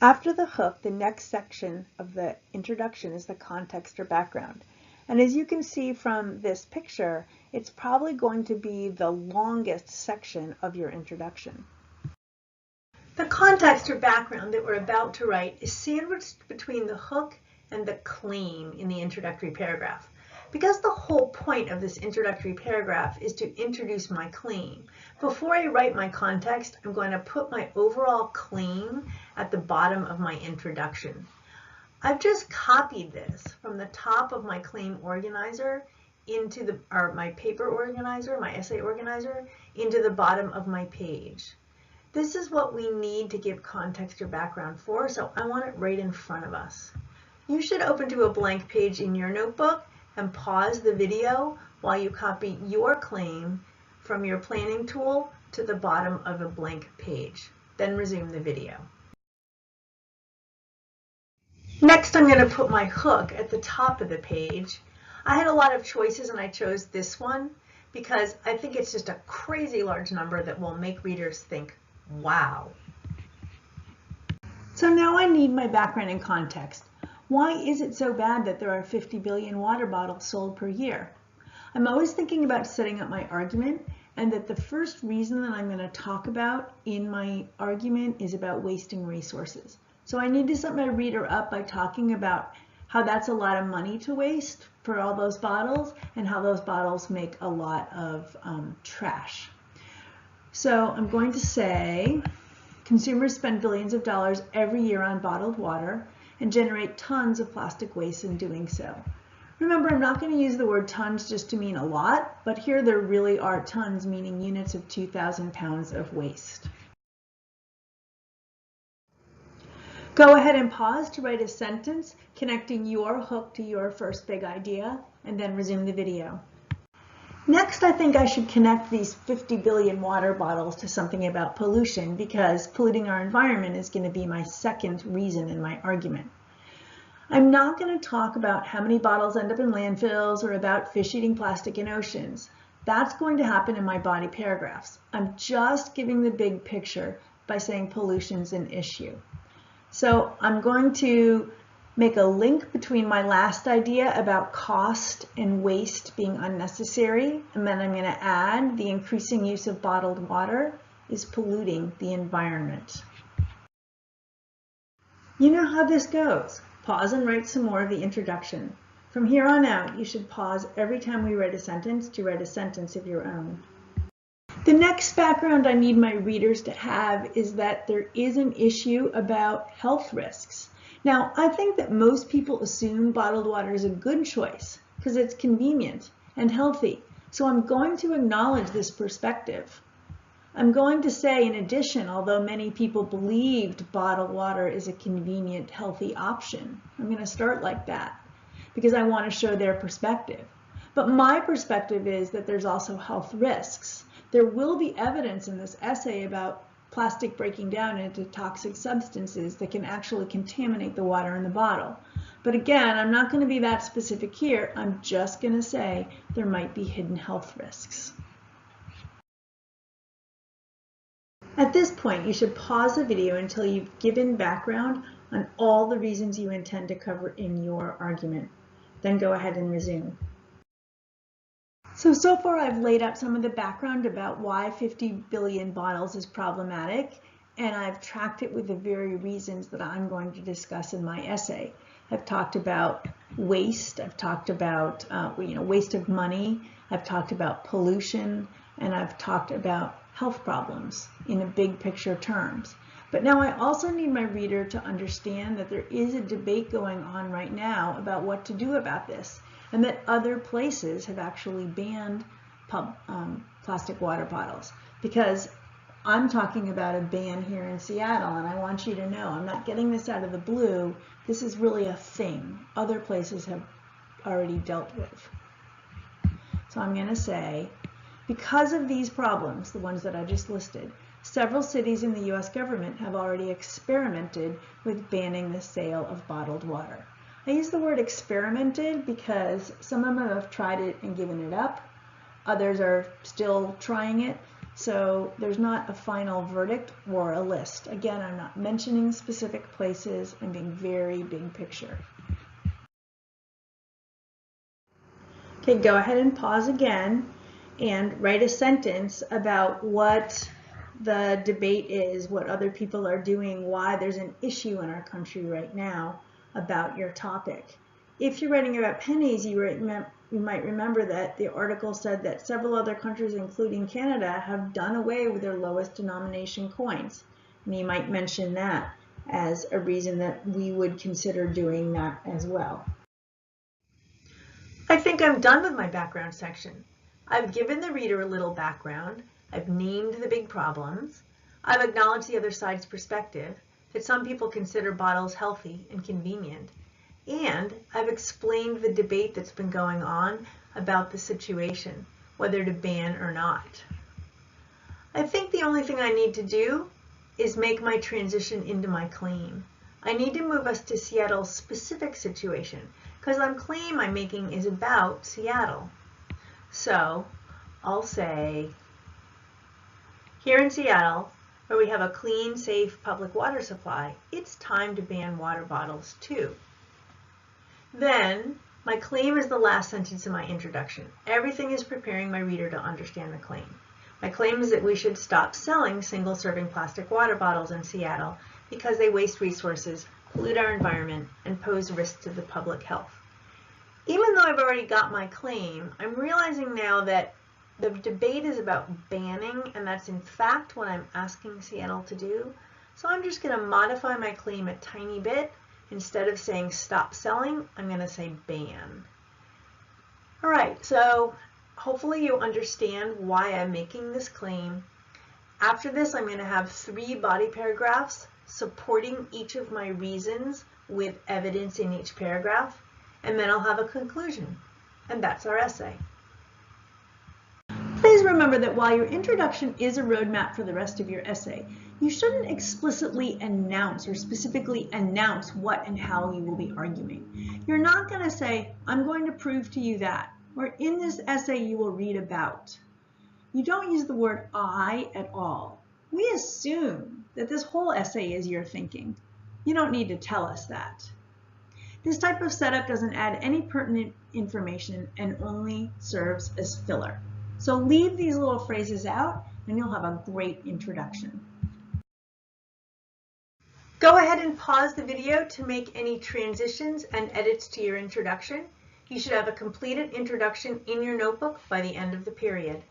After the hook, the next section of the introduction is the context or background. And as you can see from this picture, it's probably going to be the longest section of your introduction. The context or background that we're about to write is sandwiched between the hook and the claim in the introductory paragraph. Because the whole point of this introductory paragraph is to introduce my claim, before I write my context, I'm going to put my overall claim at the bottom of my introduction. I've just copied this from the top of my claim organizer into my paper organizer, my essay organizer, into the bottom of my page. This is what we need to give context or background for, so I want it right in front of us. You should open to a blank page in your notebook and pause the video while you copy your claim from your planning tool to the bottom of a blank page. Then resume the video. Next, I'm going to put my hook at the top of the page. I had a lot of choices and I chose this one because I think it's just a crazy large number that will make readers think, wow. So now I need my background and context. Why is it so bad that there are 50 billion water bottles sold per year? I'm always thinking about setting up my argument, and that the first reason that I'm going to talk about in my argument is about wasting resources. So I need to set my reader up by talking about how that's a lot of money to waste for all those bottles and how those bottles make a lot of trash. So I'm going to say consumers spend billions of dollars every year on bottled water and generate tons of plastic waste in doing so. Remember, I'm not going to use the word tons just to mean a lot, but here there really are tons, meaning units of 2,000 pounds of waste. Go ahead and pause to write a sentence connecting your hook to your first big idea, and then resume the video. Next, I think I should connect these 50 billion water bottles to something about pollution, because polluting our environment is going to be my second reason in my argument. I'm not going to talk about how many bottles end up in landfills or about fish eating plastic in oceans. That's going to happen in my body paragraphs. I'm just giving the big picture by saying pollution's an issue. So I'm going to make a link between my last idea about cost and waste being unnecessary, and then I'm going to add the increasing use of bottled water is polluting the environment. You know how this goes. Pause and write some more of the introduction. From here on out, you should pause every time we write a sentence to write a sentence of your own. The next background I need my readers to have is that there is an issue about health risks. Now, I think that most people assume bottled water is a good choice because it's convenient and healthy. So I'm going to acknowledge this perspective. I'm going to say, in addition, although many people believed bottled water is a convenient, healthy option, I'm going to start like that because I want to show their perspective. But my perspective is that there's also health risks. There will be evidence in this essay about plastic breaking down into toxic substances that can actually contaminate the water in the bottle. But again, I'm not going to be that specific here. I'm just going to say there might be hidden health risks. At this point, you should pause the video until you've given background on all the reasons you intend to cover in your argument. Then go ahead and resume. So far I've laid out some of the background about why 50 billion bottles is problematic, and I've tracked it with the very reasons that I'm going to discuss in my essay. I've talked about waste, I've talked about waste of money, I've talked about pollution, and I've talked about health problems in a big picture terms. But now I also need my reader to understand that there is a debate going on right now about what to do about this, and that other places have actually banned plastic water bottles. Because I'm talking about a ban here in Seattle, and I want you to know I'm not getting this out of the blue. This is really a thing other places have already dealt with. So I'm going to say, because of these problems, the ones that I just listed, several cities in the US government have already experimented with banning the sale of bottled water. I use the word experimented because some of them have tried it and given it up. Others are still trying it. So there's not a final verdict or a list. Again, I'm not mentioning specific places. I'm being very big picture. Okay, go ahead and pause again and write a sentence about what the debate is, what other people are doing, why there's an issue in our country right now about your topic. If you're writing about pennies, you might remember that the article said that several other countries, including Canada, have done away with their lowest denomination coins. And you might mention that as a reason that we would consider doing that as well. I think I'm done with my background section. I've given the reader a little background. I've named the big problems. I've acknowledged the other side's perspective, that some people consider bottles healthy and convenient. And I've explained the debate that's been going on about the situation, whether to ban or not. I think the only thing I need to do is make my transition into my claim. I need to move us to Seattle's specific situation, because the claim I'm making is about Seattle. So I'll say, here in Seattle, where we have a clean, safe public water supply, it's time to ban water bottles too. Then my claim is the last sentence in my introduction. Everything is preparing my reader to understand the claim. My claim is that we should stop selling single-serving plastic water bottles in Seattle because they waste resources, pollute our environment, and pose risks to the public health. Even though I've already got my claim, I'm realizing now that the debate is about banning, and that's in fact what I'm asking Seattle to do. So I'm just going to modify my claim a tiny bit. Instead of saying stop selling, I'm going to say ban. All right, so hopefully you understand why I'm making this claim. After this, I'm going to have 3 body paragraphs supporting each of my reasons with evidence in each paragraph, and then I'll have a conclusion, and that's our essay. Please remember that while your introduction is a roadmap for the rest of your essay, you shouldn't explicitly announce or specifically announce what and how you will be arguing. You're not going to say, I'm going to prove to you that, or in this essay you will read about. You don't use the word I at all. We assume that this whole essay is your thinking. You don't need to tell us that. This type of setup doesn't add any pertinent information and only serves as filler. So leave these little phrases out and you'll have a great introduction. Go ahead and pause the video to make any transitions and edits to your introduction. You should have a completed introduction in your notebook by the end of the period.